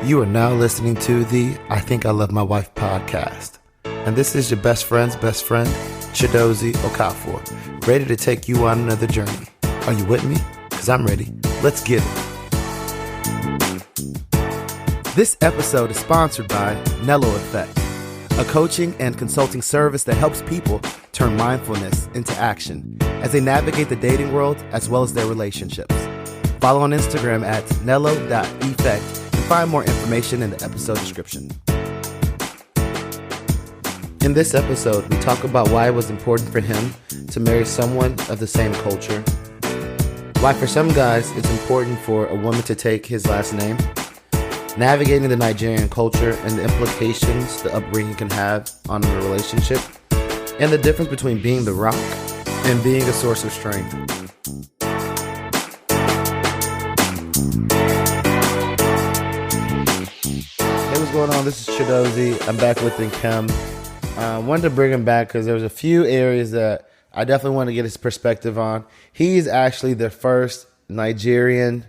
You are now listening to the I Think I Love My Wife podcast. And this is your best friend's best friend, Chidozie Okafor, ready to take you on another journey. Are you with me? Because I'm ready. Let's get it. This episode is sponsored by Nello Effect, a coaching and consulting service that helps people turn mindfulness into action as they navigate the dating world as well as their relationships. Follow on Instagram at Nello.effect and find more information in the episode description. In this episode, we talk about why it was important for him to marry someone of the same culture, why for some guys it's important for a woman to take his last name, navigating the Nigerian culture and the implications the upbringing can have on a relationship, and the difference between being the rock and being a source of strength. Hey, what's going on? This is Chidozie. I'm back with Nkem. I wanted to bring him back because there was a few areas that I definitely want to get his perspective on. He's actually the first Nigerian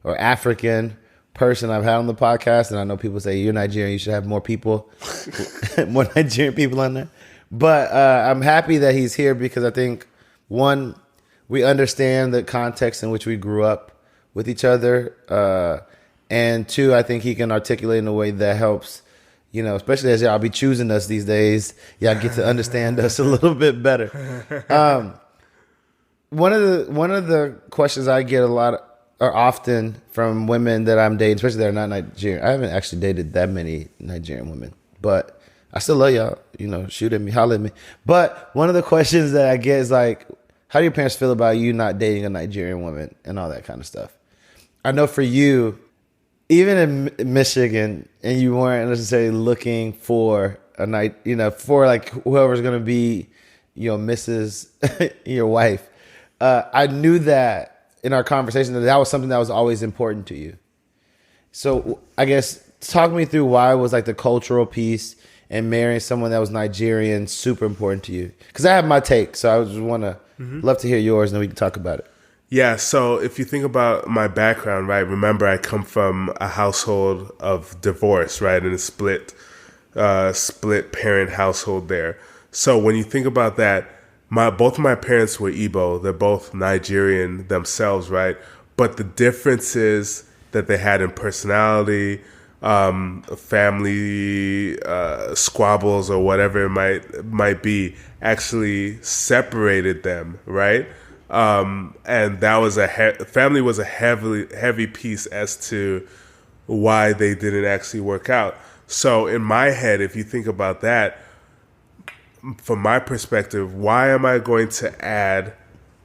or African person I've had on the podcast, and I know people say you're Nigerian, you should have more people, more Nigerian people on there. But I'm happy that he's here because I think, one, we understand the context in which we grew up with each other, and two, I think he can articulate in a way that helps, you know, especially as y'all be choosing us these days, y'all get to understand us a little bit better. One of the questions I get a lot or often from women that I'm dating, especially that are not Nigerian. I haven't actually dated that many Nigerian women, but I still love y'all. You know, shoot at me, holler at me. But one of the questions that I get is like, how do your parents feel about you not dating a Nigerian woman and all that kind of stuff? I know for you, even in Michigan, and you weren't necessarily looking for a night, you know, for like whoever's going to be, you know, Mrs. your wife. I knew that in our conversation that was something that was always important to you. So I guess talk me through why was like the cultural piece and marrying someone that was Nigerian super important to you? Because I have my take, so I just want to love to hear yours, and then we can talk about it. Yeah, so if you think about my background, right, remember I come from a household of divorce, right, and a split parent household there. So when you think about that, both of my parents were Igbo. They're both Nigerian themselves, right? But the differences that they had in personality, family squabbles or whatever it might be, actually separated them, right? And that was family was a heavy piece as to why they didn't actually work out. So in my head, if you think about that, from my perspective, why am I going to add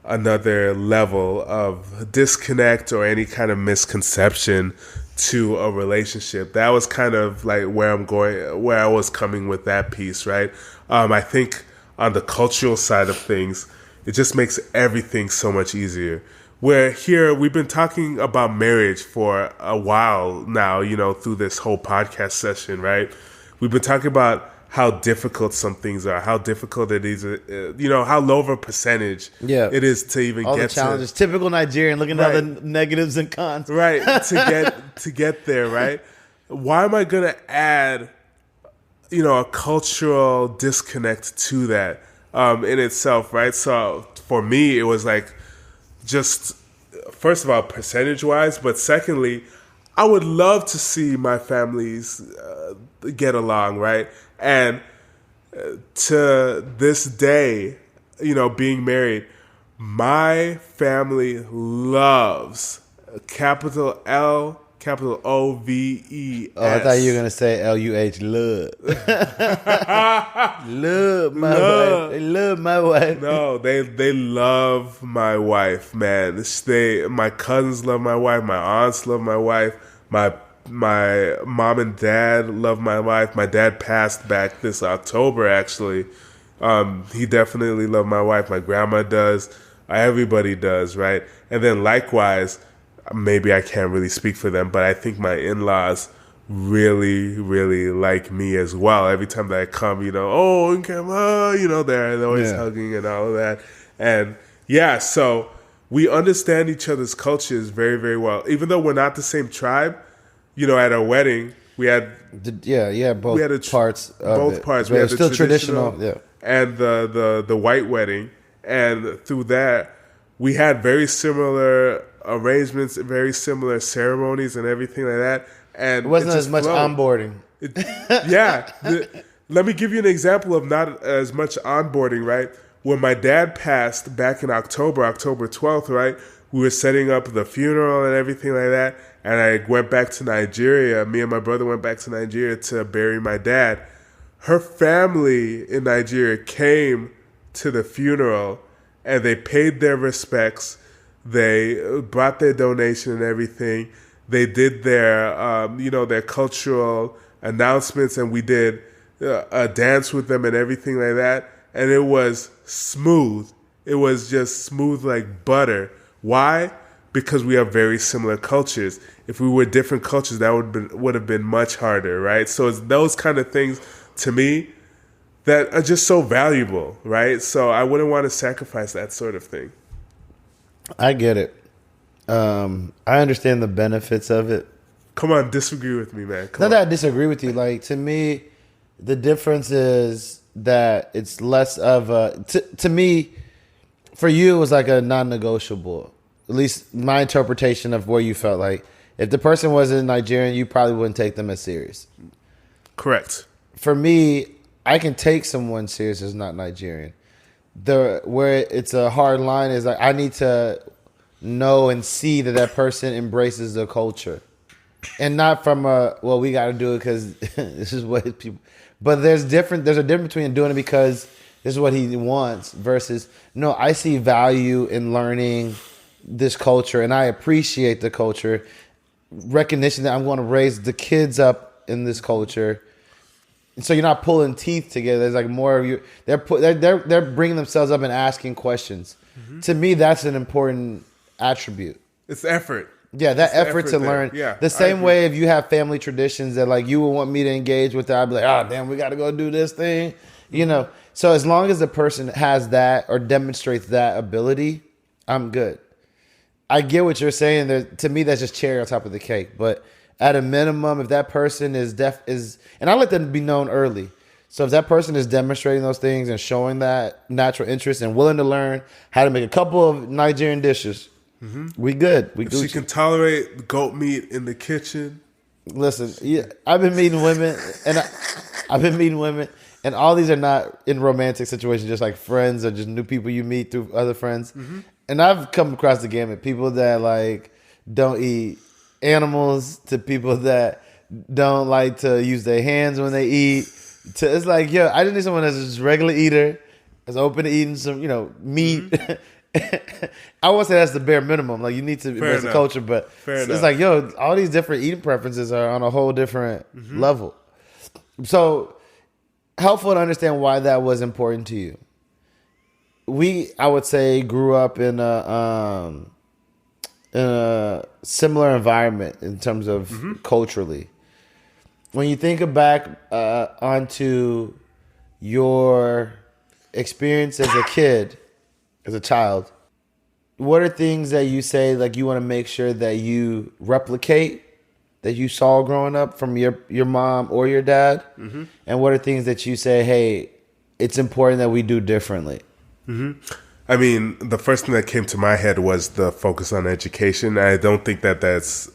another level of disconnect or any kind of misconception to a relationship? That was kind of like where I was coming with that piece, right? I think on the cultural side of things, it just makes everything so much easier. Where here, we've been talking about marriage for a while now, you know, through this whole podcast session, right? We've been talking about how difficult some things are, how difficult it is, you know, how low of a percentage it is to even all get the challenges. Typical Nigerian, looking at all the negatives and cons. Right, to get there, right? Why am I going to add, you know, a cultural disconnect to that? In itself, right? So for me, it was like just, first of all, percentage-wise, but secondly, I would love to see my families get along, right? And to this day, you know, being married, my family loves capital L, capital OVES. Oh, I thought you were going to say LUH, love. Love my wife. They love my wife. No, they love my wife, man. My cousins love my wife. My aunts love my wife. My mom and dad love my wife. My dad passed back this October, actually. He definitely loved my wife. My grandma does. Everybody does, right? And then likewise, maybe I can't really speak for them, but I think my in-laws really, really like me as well. Every time that I come, you know, oh, Nkem, you know, they're always hugging and all of that. And yeah, so we understand each other's cultures very, very well. Even though we're not the same tribe, at our wedding, we had both we had parts. Both parts. We had still the traditional, yeah, and the white wedding, and through that, we had very similar arrangements, very similar ceremonies, and everything like that. And it wasn't as much onboarding. Let me give you an example of not as much onboarding, right? When my dad passed back in October 12th, right? We were setting up the funeral and everything like that. And I went back to Nigeria. Me and my brother went back to Nigeria to bury my dad. Her family in Nigeria came to the funeral and they paid their respects. They brought their donation and everything. They did their, their cultural announcements, and we did a dance with them and everything like that. And it was smooth. It was just smooth like butter. Why? Because we have very similar cultures. If we were different cultures, that would have been much harder, right? So it's those kind of things, to me, that are just so valuable, right? So I wouldn't want to sacrifice that sort of thing. I get it. I understand the benefits of it. Come on, disagree with me, man. Not that I disagree with you. Like, to me, the difference is that it's less of a... To me, for you, it was like a non-negotiable. At least my interpretation of where you felt like. If the person wasn't Nigerian, you probably wouldn't take them as serious. Correct. For me, I can take someone serious as not Nigerian. Where it's a hard line is like I need to know and see that person embraces the culture, and not from we got to do it because this is what people. But there's a difference between doing it because this is what he wants versus no. I see value in learning this culture, and I appreciate the culture. Recognition that I'm going to raise the kids up in this culture. So you're not pulling teeth together. There's like more of you. They're bringing themselves up and asking questions. Mm-hmm. To me, that's an important attribute. It's effort. Yeah, that effort to learn. Yeah, the same way if you have family traditions that like you would want me to engage with, I'd be like, oh damn, we got to go do this thing. So as long as the person has that or demonstrates that ability, I'm good. I get what you're saying. To me, that's just cherry on top of the cake. But at a minimum, if that person is and I let them be known early. So if that person is demonstrating those things and showing that natural interest and willing to learn how to make a couple of Nigerian dishes, we good. We Gucci. She can tolerate goat meat in the kitchen. Listen, I've been meeting women, and all these are not in romantic situations, just like friends or just new people you meet through other friends. Mm-hmm. And I've come across the gamut. People that like don't eat animals to people that don't like to use their hands when they eat. It's like, I just need someone that's just a regular eater, that's open to eating some, meat. Mm-hmm. I won't say that's the bare minimum. Like, you need to embrace the culture, but it's like, all these different eating preferences are on a whole different level. So, helpful to understand why that was important to you. I would say, grew up in a similar environment in terms of culturally. When you think back onto your experience as a kid, as a child, what are things that you say like you want to make sure that you replicate that you saw growing up from your mom or your dad? Mm-hmm. And what are things that you say, hey, it's important that we do differently? Mm-hmm. I mean, the first thing that came to my head was the focus on education. I don't think that's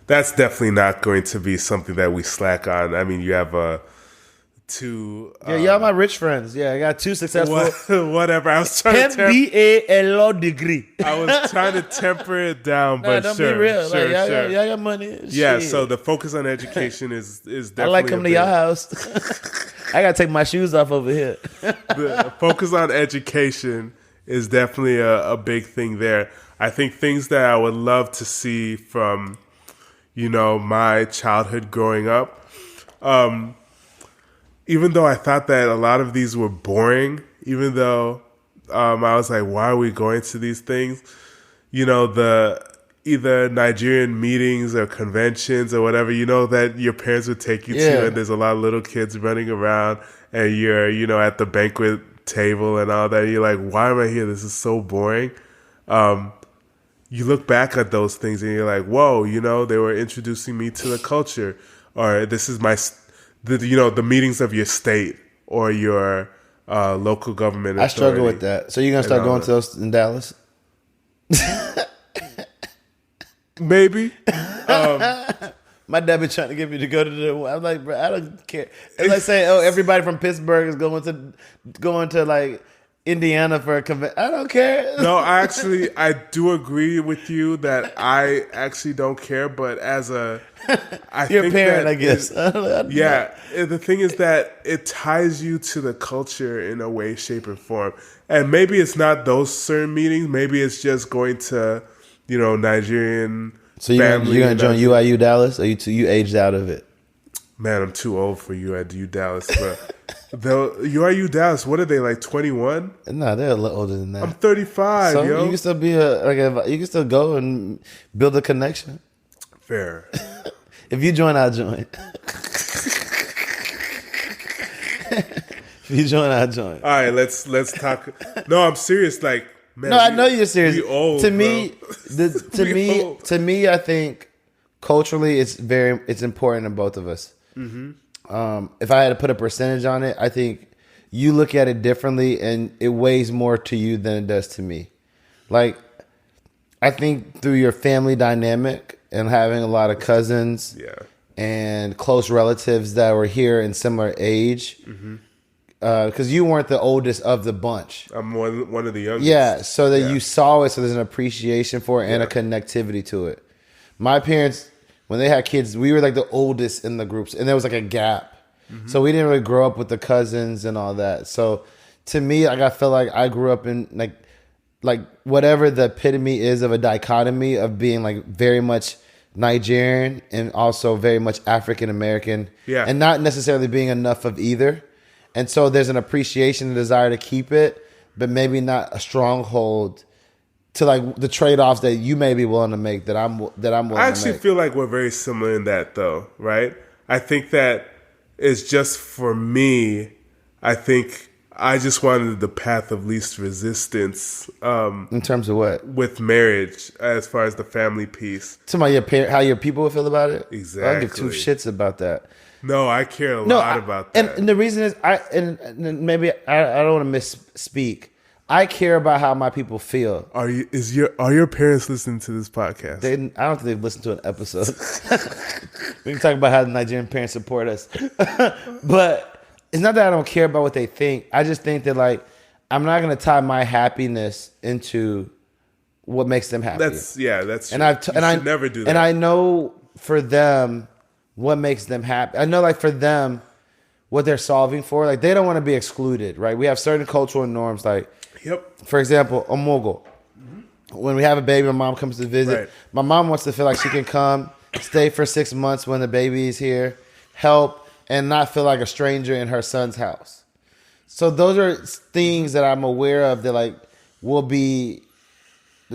definitely not going to be something that we slack on. I mean, you have two... y'all my rich friends. Yeah, I got two successful... Whatever. I was trying to... MBA law degree. I was trying to temper it down, but don't sure. Be real. Sure, like, sure. Y'all got money. Yeah, Shit. so the focus on education is definitely... I like coming to your house. I got to take my shoes off over here. The focus on education is definitely a big thing there. I think things that I would love to see from, my childhood growing up, even though I thought that a lot of these were boring, even though I was like, why are we going to these things? The either Nigerian meetings or conventions or whatever, that your parents would take you to, and there's a lot of little kids running around, and you're, at the banquet table and all that. You're like, why am I here? This is so boring. you look back at those things and you're like, whoa, they were introducing me to the culture, or this is the meetings of your state or your local government authority. I struggle with that. So you're going to start going to those in Dallas? Maybe. My dad been trying to get me to go to the. I'm like, bro, I don't care. It's like saying, oh, everybody from Pittsburgh is going to like Indiana for a convention. I don't care. No, I do agree with you that I actually don't care. But as you're a parent, I guess. Yeah, the thing is that it ties you to the culture in a way, shape, or form. And maybe it's not those certain meetings. Maybe it's just going to, Nigerian. So you're gonna join UIU Dallas, or you aged out of it? Man, I'm too old for UIU Dallas. But UIU Dallas, what are they, like 21? No, they're a little older than that. I'm 35. So yo. You can still be you can still go and build a connection. Fair. If you join, I'll join. If you join, I'll join. All right, let's talk. No, I'm serious. Like. Man, no, I know you're serious. We old, to me, old. to me, I think culturally, it's important to both of us. Mm-hmm. If I had to put a percentage on it, I think you look at it differently, and it weighs more to you than it does to me. Like, I think through your family dynamic and having a lot of cousins, and close relatives that were here in similar age. Mm-hmm. Because you weren't the oldest of the bunch. I'm one of the youngest. Yeah, so that you saw it, so there's an appreciation for it and a connectivity to it. My parents, when they had kids, we were like the oldest in the groups, and there was like a gap. Mm-hmm. So we didn't really grow up with the cousins and all that. So to me, like, I feel like I grew up in like whatever the epitome is of a dichotomy of being like very much Nigerian and also very much African American, and not necessarily being enough of either. And so there's an appreciation and desire to keep it, but maybe not a stronghold to like the trade-offs that you may be willing to make that I'm willing to make. I actually feel like we're very similar in that, though, right? I think that it's just for me. I think I just wanted the path of least resistance. In terms of what? With marriage, as far as the family piece. Talking about how your people would feel about it? Exactly. I don't give two shits about that. No, I care a lot about that. And the reason is, and maybe I don't want to misspeak. I care about how my people feel. Are your parents listening to this podcast? I don't think they've listened to an episode. We can talk about how the Nigerian parents support us. But it's not that I don't care about what they think. I just think that, like, I'm not going to tie my happiness into what makes them happy. That's true. And I never do that. And I know for them what makes them happy. I know, like, for them, what they're solving for, like, they don't want to be excluded, right? We have certain cultural norms, like, for example, omogo. Mm-hmm. When we have a baby, my mom comes to visit. Right. My mom wants to feel like she can come, stay for 6 months when the baby is here, help, and not feel like a stranger in her son's house. So those are things that I'm aware of that, like, the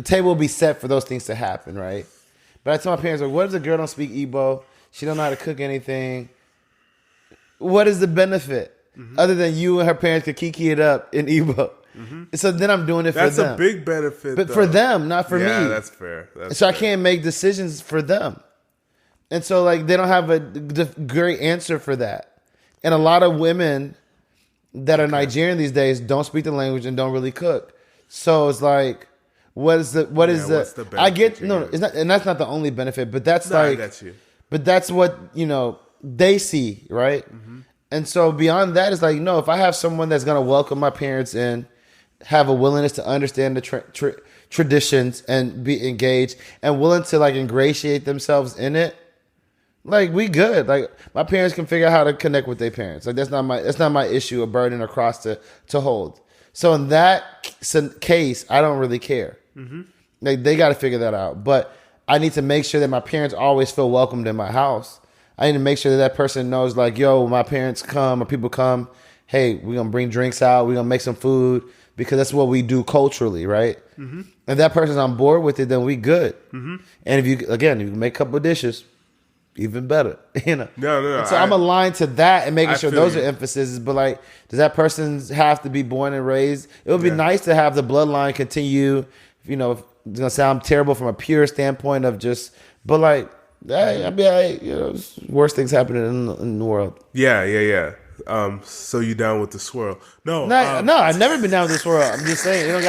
table will be set for those things to happen, right? But I tell my parents, like, what if the girl don't speak Igbo? She don't know how to cook anything. What is the benefit? Mm-hmm. Other than you and her parents could kiki it up in Igbo. Mm-hmm. So then I'm doing it for them. That's a big benefit, but for them, not for me. Yeah, that's fair. I can't make decisions for them. And so, like, they don't have a great answer for that. And a lot of women that are Nigerian these days don't speak the language and don't really cook. So it's like, what's the benefit? I get, it's not, and that's not the only benefit, but that's I got you. But that's what, they see, right? Mm-hmm. And so beyond that, it's like, no, if I have someone that's going to welcome my parents in, have a willingness to understand the traditions and be engaged and willing to, like, ingratiate themselves in it, like, we good. Like, my parents can figure out how to connect with their parents. Like, that's not my issue, a burden, or cross to hold. So in that case, I don't really care. Mm-hmm. Like, they got to figure that out. But I need to make sure that my parents always feel welcomed in my house. I need to make sure that person knows, like, yo, when my parents come or people come, hey, we're going to bring drinks out. We're going to make some food because that's what we do culturally, right? Mm-hmm. If that person's on board with it, then we good. Mm-hmm. And if you can make a couple of dishes, even better, No. And so I'm aligned to that and making sure those are emphases. But, like, does that person have to be born and raised? It would be nice to have the bloodline continue, it's gonna sound terrible from a pure standpoint of just, but like, hey, I mean, worst things happening in the world. Yeah. So you down with the swirl? No, No, I've never been down with this world. I'm just saying, it don't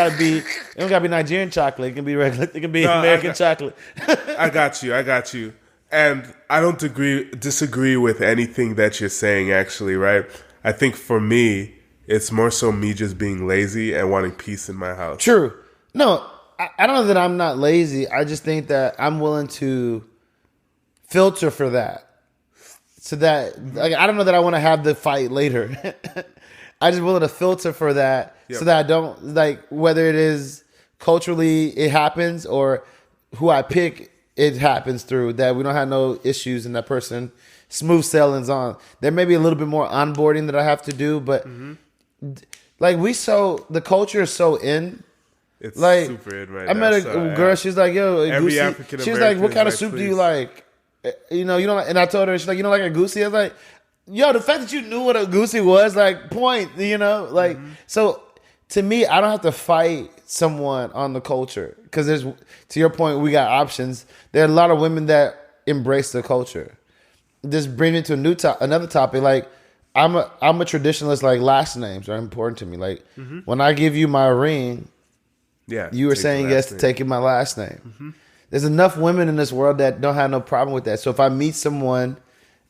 gotta be Nigerian chocolate. It can be regular. It can be American chocolate. I got you. And I don't disagree with anything that you're saying, actually, right? I think for me, it's more so me just being lazy and wanting peace in my house. True. No, I don't know that I'm not lazy. I just think that I'm willing to filter for that. So that, like, I don't know that I want to have the fight later. I just willing to filter for that, so that I don't, like, whether it is culturally it happens or who I pick it happens through, that we don't have no issues and that person smooth sailing's on. There may be a little bit more onboarding that I have to do, but like the culture is so in. It's like, super in right I now. met a girl. She's like, "Yo, every Goosey." African She was like, "What kind of like, soup do please. you like?" You don't like, and I told her, she's like, "You don't like a goosey?" I was like, "Yo, the fact that you knew what a goosey was, like, point, like." So to me, I don't have to fight someone on the culture, because there's, to your point, we got options. There are a lot of women that embrace the culture. Just bring me to another topic. Like, I'm a traditionalist. Like, last names are important to me. Like, when I give you my ring, you were saying yes to taking my last name. There's enough women in this world that don't have no problem with that. So if I meet someone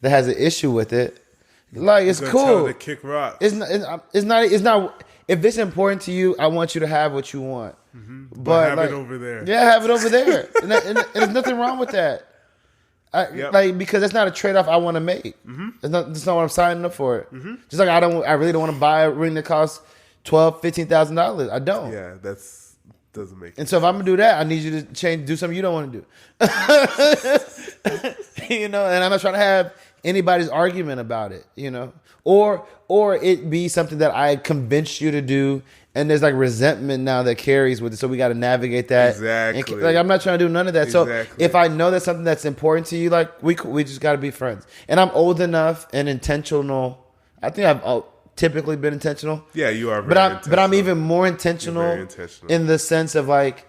that has an issue with it, like, it's cool. Tell her to kick rocks. It's not. If it's important to you, I want you to have what you want. But have, like, it over there. Yeah, have it over there. and there's nothing wrong with that. Like, because that's not a trade-off I want to make. That's not what I'm signing up for. Just like I really don't want to buy a ring that costs $12,000-$15,000. I don't. Yeah, doesn't make sense. And so if I'm gonna do that, I need you to do something you don't want to do. And I'm not trying to have anybody's argument about it, or it be something that I convinced you to do, and there's like resentment now that carries with it. So we got to navigate that. Exactly. And, like, I'm not trying to do none of that. Exactly. So if I know that's something that's important to you, like, we just got to be friends. And I'm old enough and intentional. I think I've typically been intentional. Yeah, you are. But I'm even more intentional in the sense of, like,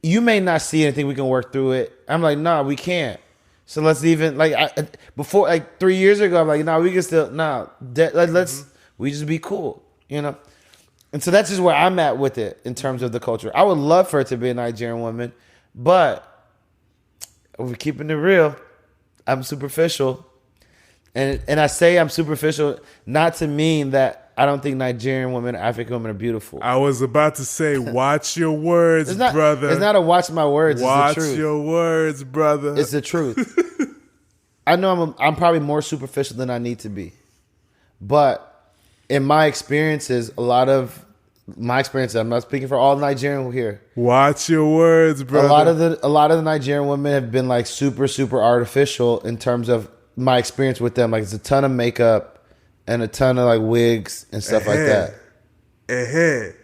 you may not see anything, we can work through it. I'm like, nah, we can't. So let's even, like, before, like, 3 years ago, I'm like, nah, we can still, we just be cool, And so that's just where I'm at with it in terms of the culture. I would love for it to be a Nigerian woman, but if we're keeping it real, I'm superficial. And I say I'm superficial not to mean that I don't think Nigerian women, African women are beautiful. I was about to say, watch your words, brother. It's not a watch my words. Watch it's the truth. your words, brother. It's the truth. I know I'm probably more superficial than I need to be. But in my experiences, I'm not speaking for all Nigerian here. Watch your words, brother. A lot of the Nigerian women have been, like, super, super artificial in terms of my experience with them. Like, it's a ton of makeup and a ton of, like, wigs and stuff like that.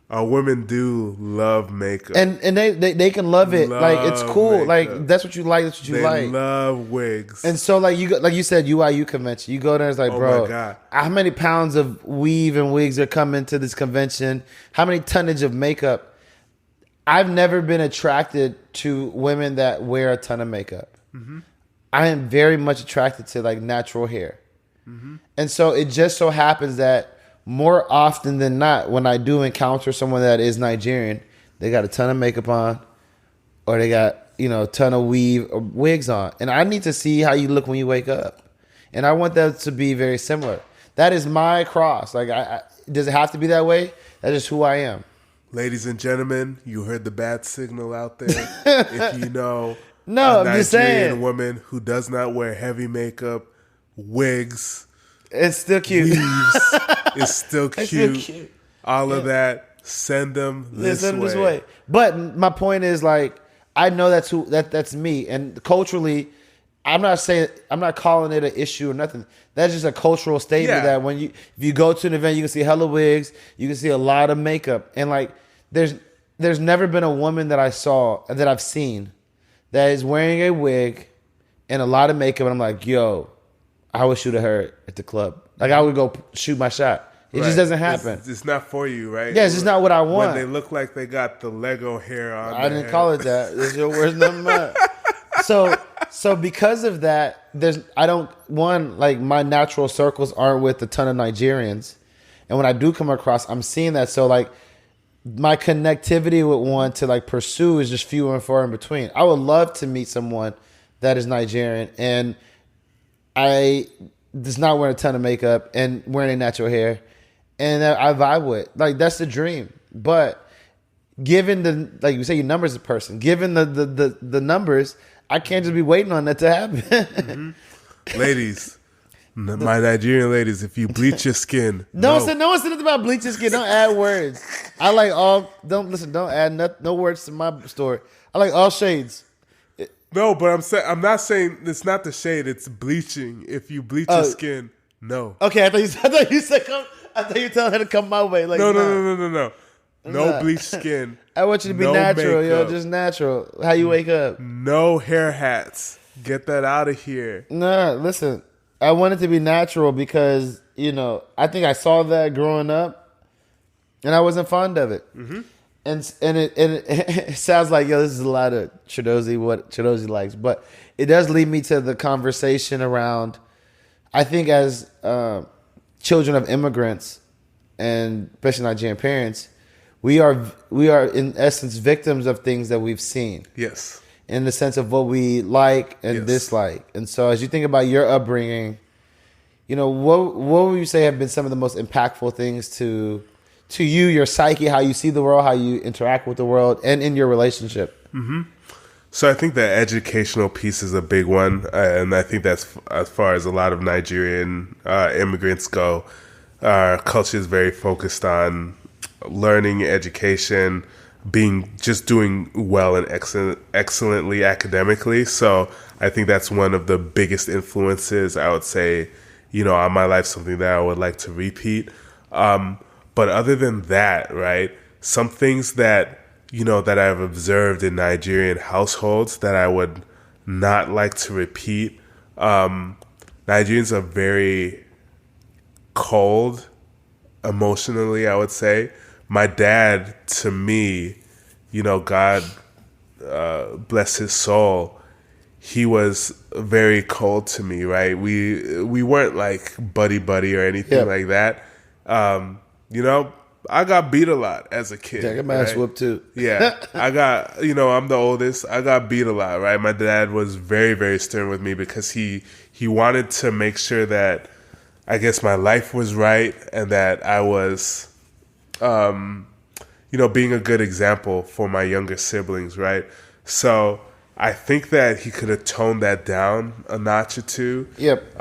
Our women do love makeup, and they can love it. Like, it's cool. Makeup. Like, that's what you like. That's what you like. They love wigs. And so, like, you said, UIU convention. You go there, it's like, bro, my God, how many pounds of weave and wigs are coming to this convention? How many tonnage of makeup? I've never been attracted to women that wear a ton of makeup. I am very much attracted to, like, natural hair. And so it just so happens that more often than not, when I do encounter someone that is Nigerian, they got a ton of makeup on, or they got, a ton of weave or wigs on. And I need to see how you look when you wake up. And I want that to be very similar. That is my cross. Like, does it have to be that way? That's just who I am. Ladies and gentlemen, you heard the bat signal out there. If you know no, a I'm Nigerian just saying, woman who does not wear heavy makeup, wigs, it's still cute. Weaves, it's still cute. Still cute. All of that, send them this way. But my point is, like, I know that's me. And culturally, I'm not calling it an issue or nothing. That's just a cultural statement that if you go to an event, you can see hella wigs, you can see a lot of makeup. And, like, there's never been a woman that I've seen that is wearing a wig and a lot of makeup, and I'm like, yo, I would shoot at her at the club. Like, I would go shoot my shot. It just doesn't happen. It's not for you, right? Yeah, it's just not what I want. When they look like they got the Lego hair on. I didn't call it that. There's your words, nothing but. So because of that, my natural circles aren't with a ton of Nigerians, and when I do come across, I'm seeing that. So like, my connectivity with one to like pursue is just few and far in between. I would love to meet someone that is Nigerian and does not wear a ton of makeup and wearing natural hair, and that I vibe with. Like, that's the dream. But given like you say, your numbers a person. Given the numbers, I can't just be waiting on that to happen. Mm-hmm. Ladies, my Nigerian ladies, if you bleach your skin, no one said nothing about bleaching skin. Don't add words. I like all. Don't add no words to my story. I like all shades. No, but I'm not saying it's not the shade. It's bleaching. If you bleach your skin, no. Okay, I thought you said I thought you were telling her to come my way. Like, no. No bleached skin. I want you to be natural, yo. Just natural. How you wake up. No hair hats. Get that out of here. Nah, listen. I want it to be natural because, I think I saw that growing up and I wasn't fond of it. Mm-hmm. And it sounds like, this is a lot of Chidozie, what Chidozie likes. But it does lead me to the conversation around, I think as children of immigrants and especially Nigerian parents, we are in essence victims of things that we've seen. Yes. In the sense of what we like and dislike. And so as you think about your upbringing, what would you say have been some of the most impactful things to you, your psyche, how you see the world, how you interact with the world, and in your relationship? Mm-hmm. So I think the educational piece is a big one. And I think that's as far as a lot of Nigerian immigrants go. Our culture is very focused on learning, education, doing well and excellently academically. So I think that's one of the biggest influences, I would say, on my life, something that I would like to repeat. But other than that, right, some things that, that I've observed in Nigerian households that I would not like to repeat. Nigerians are very cold emotionally, I would say. My dad, to me, God bless his soul, he was very cold to me, right? We weren't like buddy or anything like that. I got beat a lot as a kid. Yeah, I got my ass whooped too. Yeah, I got, I'm the oldest. I got beat a lot, right? My dad was very, very stern with me because he wanted to make sure that, I guess, my life was right and that I was, being a good example for my younger siblings, right? So I think that he could have toned that down a notch or two. Yep.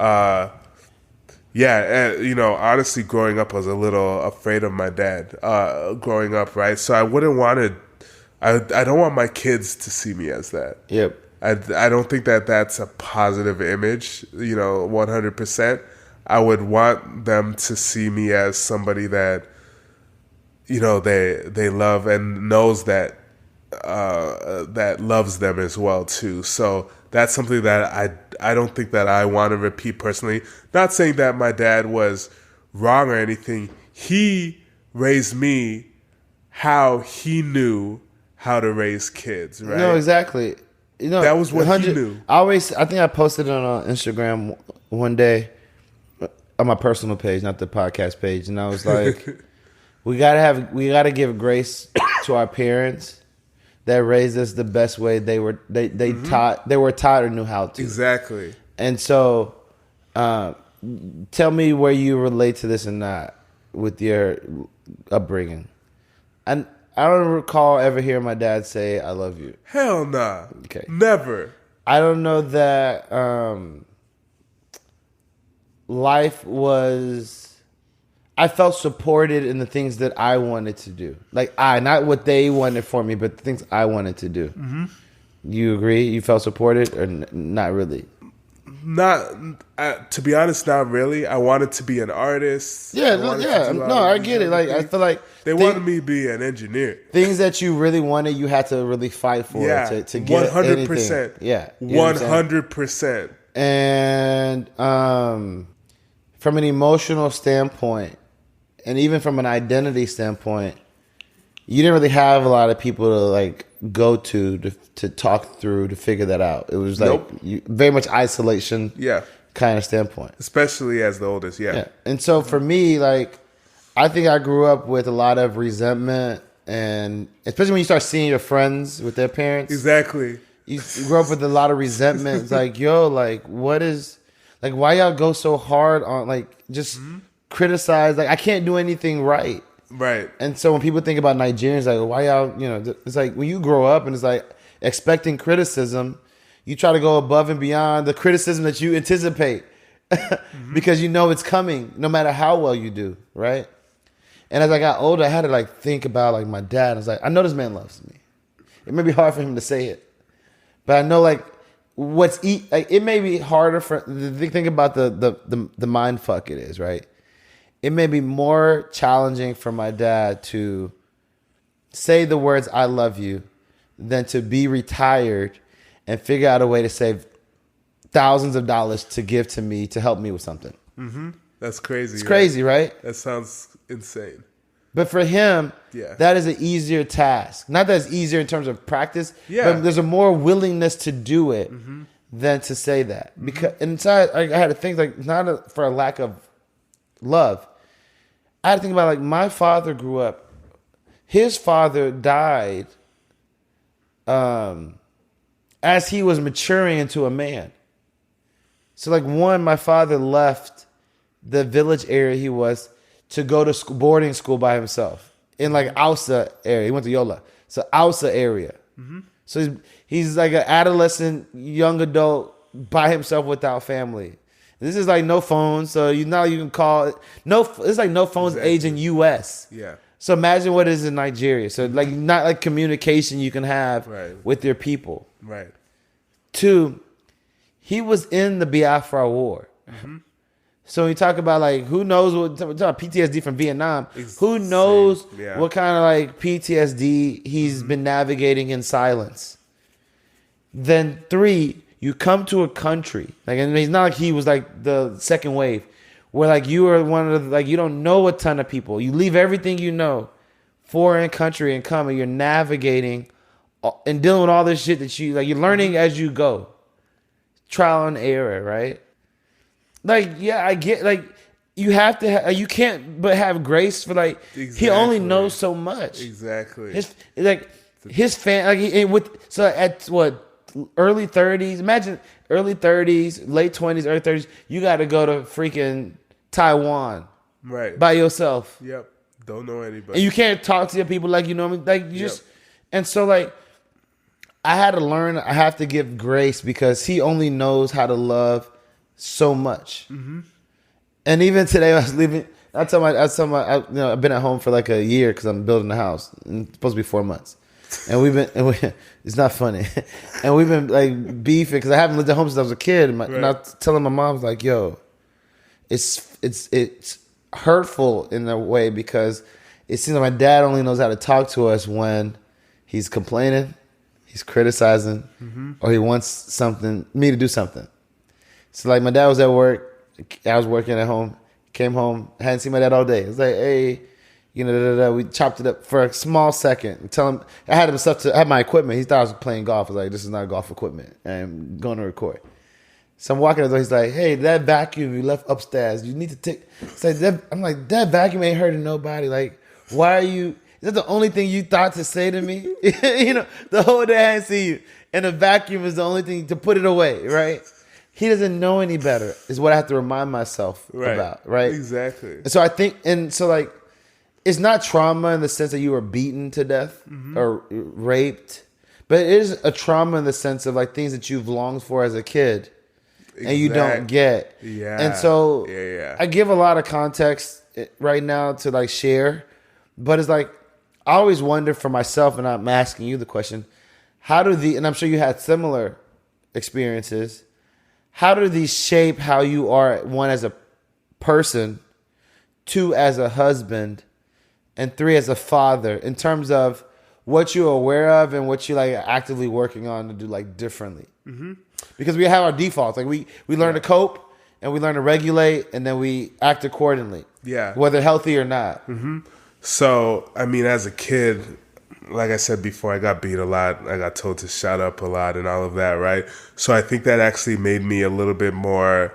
Honestly, growing up, I was a little afraid of my dad growing up, right? So I wouldn't want to, I don't want my kids to see me as that. Yep. I don't think that that's a positive image, 100%. I would want them to see me as somebody that, they love and knows that that loves them as well too. So that's something that I don't think that I want to repeat personally. Not saying that my dad was wrong or anything. He raised me how he knew how to raise kids, right? No, exactly. That was what he knew. I think I posted it on Instagram one day on my personal page, not the podcast page, and I was like, we gotta give grace to our parents that raised us the best way they were taught or knew how to. Exactly. And so, tell me where you relate to this and not with your upbringing. And I don't recall ever hearing my dad say, "I love you." Hell nah. Okay. Never. I don't know that life was. I felt supported in the things that I wanted to do. Like not what they wanted for me, but the things I wanted to do. Mm-hmm. You agree? You felt supported or not really? Not, to be honest, not really. I wanted to be an artist. Yeah, I get it. Like I feel like they wanted me to be an engineer. Things that you really wanted, you had to really fight for to get 100%. Yeah, 100%. And from an emotional standpoint, and even from an identity standpoint, you didn't really have a lot of people to like go to talk through to figure that out. It was like very much isolation, kind of standpoint. Especially as the oldest, And so for me, like, I think I grew up with a lot of resentment, and especially when you start seeing your friends with their parents. Exactly. You grew up with a lot of resentment. It's like, yo, like, what is, like, why y'all go so hard on, like, just criticize? Like, I can't do anything right. Right. And so when people think about Nigerians, like, why y'all, you know, it's like when you grow up and it's like expecting criticism, you try to go above and beyond the criticism that you anticipate because you know it's coming no matter how well you do, right? And as I got older, I had to like think about like my dad. I was like, I know this man loves me. It may be hard for him to say it, but I know like like it may be harder for think about the mind fuck it is, right? It may be more challenging for my dad to say the words "I love you" than to be retired and figure out a way to save thousands of dollars to give to me to help me with something. Mm-hmm. That's crazy. It's crazy, right? That sounds insane. But for him, that is an easier task. Not that it's easier in terms of practice, but there's a more willingness to do it than to say that. Because inside, I had to think like not for a lack of love. I had to think about like my father grew up. His father died as he was maturing into a man. So like my father left the village area he was to go to boarding school by himself in like Ausa area. He went to Yola. So Ausa area. So he's like an adolescent, young adult by himself without family. This is like no phones, so you can call it. It's like no phones age in US. Yeah. So imagine what it is in Nigeria. So like not like communication you can have with your people. Right. 2, he was in the Biafra War. So when you talk about like who knows what PTSD from Vietnam, who knows what kind of like PTSD he's been navigating in silence. Then 3, you come to a country, like, and it's not like he was like the second wave, where like you are one of the, like you don't know a ton of people. You leave everything you know, foreign country, and come, and you're navigating and dealing with all this shit that you're learning as you go, trial and error, right? Like, yeah, I get like you have to, you can't but have grace for like he only knows so much. Exactly. His fan so at what? Early 30s, imagine early 30s, late 20s, early 30s, you got to go to freaking Taiwan by yourself. Yep. Don't know anybody. And you can't talk to your people like you know me. Like you just, and so like I had to learn, I have to give grace because he only knows how to love so much. And even today I was leaving, I've been at home for like a year because I'm building a house. And it's supposed to be 4 months. And it's not funny. And we've been like beefing because I haven't lived at home since I was a kid. And I was telling my mom, like, yo, it's hurtful in a way because it seems like my dad only knows how to talk to us when he's complaining, he's criticizing, or he wants me to do something. So like my dad was at work, I was working at home, came home, hadn't seen my dad all day. It was like, hey, we chopped it up for a small second. Tell him I had my equipment. He thought I was playing golf. I was like, this is not golf equipment. I'm going to record. So I'm walking the door. He's like, hey, that vacuum you left upstairs, you need to take. I'm like, that vacuum ain't hurting nobody. Like, why are you? Is that the only thing you thought to say to me? The whole day I didn't see you, and the vacuum is the only thing to put it away, right? He doesn't know any better. Is what I have to remind myself about, right? Exactly. And so I think, and so like. It's not trauma in the sense that you were beaten to death or raped, but it is a trauma in the sense of like things that you've longed for as a kid and you don't get. Yeah. And so I give a lot of context right now to like share, but it's like I always wonder for myself, and I'm asking you the question, and I'm sure you had similar experiences, how do these shape how you are, 1 as a person, 2 as a husband, and 3 as a father, in terms of what you're aware of and what you're like actively working on to do like differently? Because we have our defaults. Like we learn to cope, and we learn to regulate, and then we act accordingly. Yeah. Whether healthy or not. So, I mean, as a kid, like I said before, I got beat a lot. I got told to shut up a lot and all of that, right? So I think that actually made me a little bit more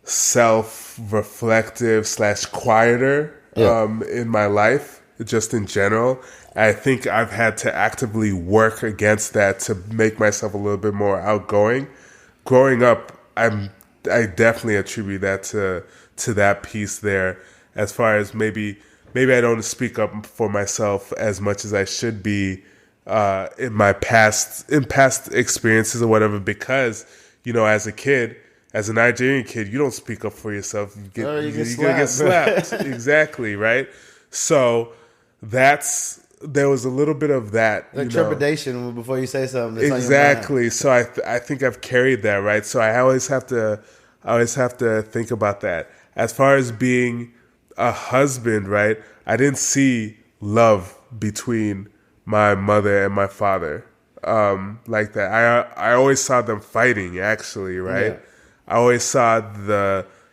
self-reflective / quieter in my life, just in general. I think I've had to actively work against that to make myself a little bit more outgoing. Growing up, I definitely attribute that to that piece there. As far as maybe I don't speak up for myself as much as I should be in past experiences or whatever, because as a kid. As a Nigerian kid, you don't speak up for yourself. You're going to get slapped. Exactly, right? So there was a little bit of that. Like trepidation before you say something. Exactly. So I think I've carried that, right? So I always have to think about that. As far as being a husband, right? I didn't see love between my mother and my father like that. I always saw them fighting, actually, right? Yeah. I always saw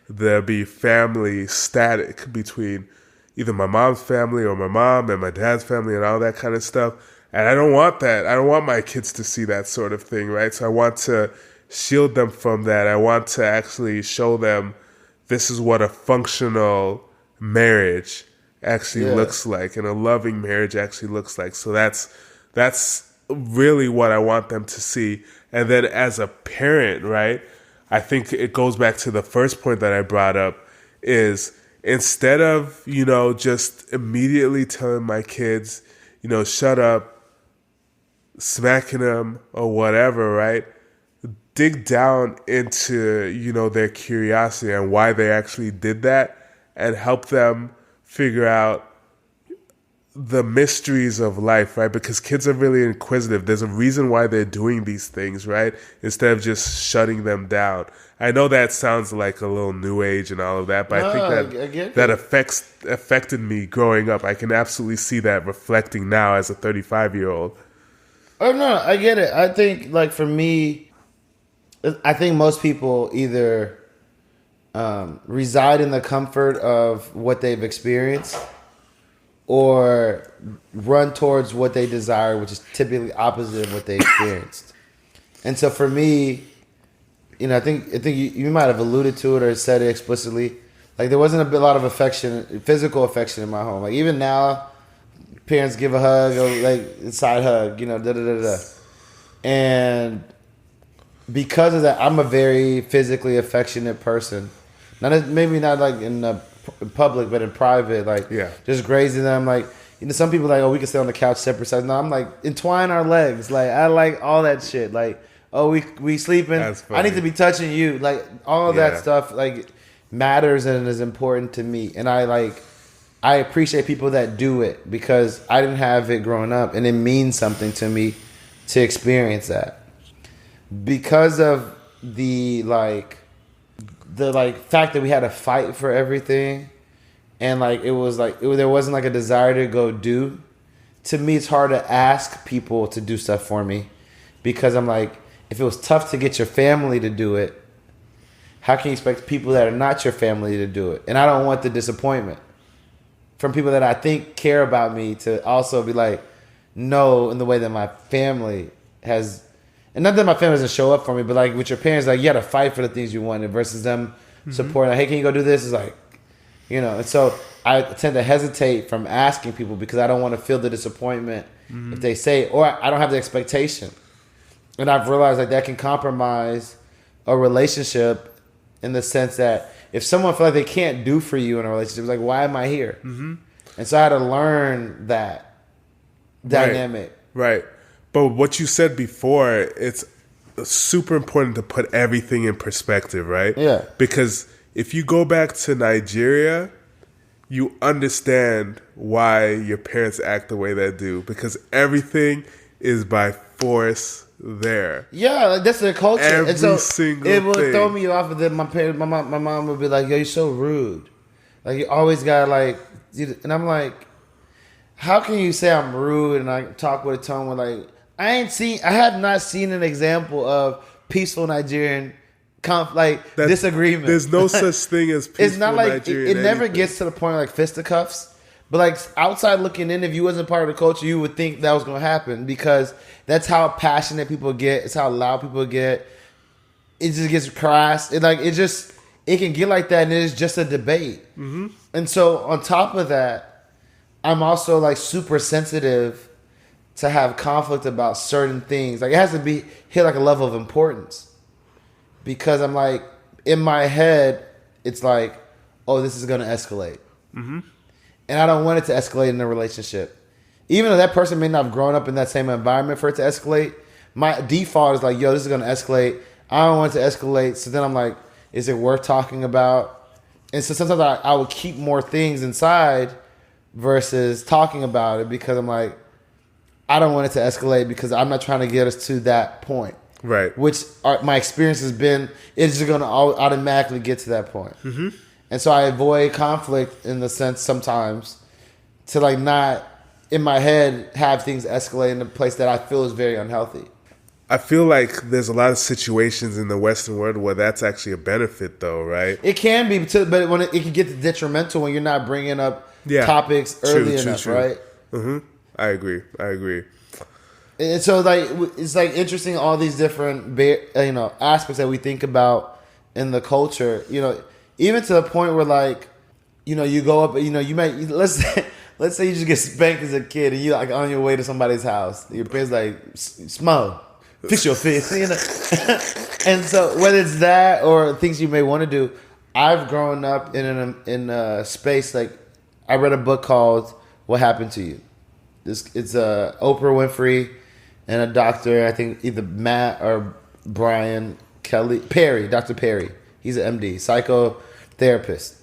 there be family static between either my mom's family or my mom and my dad's family and all that kind of stuff. And I don't want that. I don't want my kids to see that sort of thing, right? So I want to shield them from that. I want to actually show them this is what a functional marriage actually looks like, and a loving marriage actually looks like. So that's really what I want them to see. And then as a parent, right? I think it goes back to the first point that I brought up is instead of, just immediately telling my kids, shut up, smacking them or whatever, right? Dig down into, their curiosity and why they actually did that, and help them figure out the mysteries of life, right? Because kids are really inquisitive. There's a reason why they're doing these things, right? Instead of just shutting them down. I know that sounds like a little new age and all of that, but I think that affected me growing up. I can absolutely see that reflecting now as a 35-year-old. Oh, no, I get it. I think, like, for me, I think most people either reside in the comfort of what they've experienced, or run towards what they desire, which is typically opposite of what they experienced. And so for me, I think you might have alluded to it or said it explicitly. Like, there wasn't a lot of affection, physical affection in my home. Like, even now, parents give a hug, or like a side hug, And because of that, I'm a very physically affectionate person. Maybe not like in public, but in private, like just grazing them. Like, some people are like, oh, we can stay on the couch separate sides. No, I'm like, entwine our legs. Like, I like all that shit. Like, oh, we sleeping. I need to be touching you. Like, all of that stuff like matters and is important to me. And I appreciate people that do it, because I didn't have it growing up, and it means something to me to experience that. Because of the fact that we had to fight for everything, and there wasn't like a desire to go do. To me, it's hard to ask people to do stuff for me, because I'm like, if it was tough to get your family to do it, how can you expect people that are not your family to do it? And I don't want the disappointment from people that I think care about me to also be like, no, in the way that my family has. And not that my family doesn't show up for me, but like with your parents, like, you had to fight for the things you wanted versus them supporting. Like, hey, can you go do this? It's like, And so I tend to hesitate from asking people, because I don't want to feel the disappointment if they say, or I don't have the expectation. And I've realized that can compromise a relationship, in the sense that if someone feels like they can't do for you in a relationship, it's like, why am I here? And so I had to learn that dynamic. Right. But what you said before, it's super important to put everything in perspective, right? Yeah. Because if you go back to Nigeria, you understand why your parents act the way they do, because everything is by force there. Yeah, like, that's their culture. Every single thing. It would throw me off of that. My mom would be like, yo, you're so rude. Like, you always got and I'm like, how can you say I'm rude and I talk with a tone where, like, I have not seen an example of peaceful Nigerian disagreement. There's no such thing as peaceful it's not like Nigerian it never anything. gets to the point of like fisticuffs. But like outside looking in, if you wasn't part of the culture, you would think that was going to happen because that's how passionate people get. It's how loud people get. It just gets crass. It can get like that, and it's just a debate. Mm-hmm. And so on top of that, I'm also like super sensitive to have conflict about certain things. Like it has to be hit like a level of importance because I'm like in my head, it's like, oh, this is going to escalate. Mm-hmm. And I don't want it to escalate in a relationship. Even though that person may not have grown up in that same environment for it to escalate, my default is like, yo, this is going to escalate. I don't want it to escalate. So then I'm like, is it worth talking about? And so sometimes I would keep more things inside versus talking about it because I'm like, I don't want it to escalate because I'm not trying to get us to that point. Right. Which my experience has been, it's just going to automatically get to that point. Mm-hmm. And so I avoid conflict in the sense sometimes to like not in my head have things escalate in a place that I feel is very unhealthy. I feel like there's a lot of situations in the Western world where that's actually a benefit, though, right? It can be, but when it can get detrimental when you're not bringing up topics early enough, right? Mm-hmm. I agree. And so like it's like interesting all these different aspects that we think about in the culture, even to the point where like, you go up, you might, let's say you just get spanked as a kid and you like on your way to somebody's house. Your parents like, smile, fix your face, And so whether it's that or things you may want to do, I've grown up in a space like, I read a book called What Happened to You. It's Oprah Winfrey and a doctor, I think either Matt or Brian Perry, Dr. Perry. He's an MD, psychotherapist.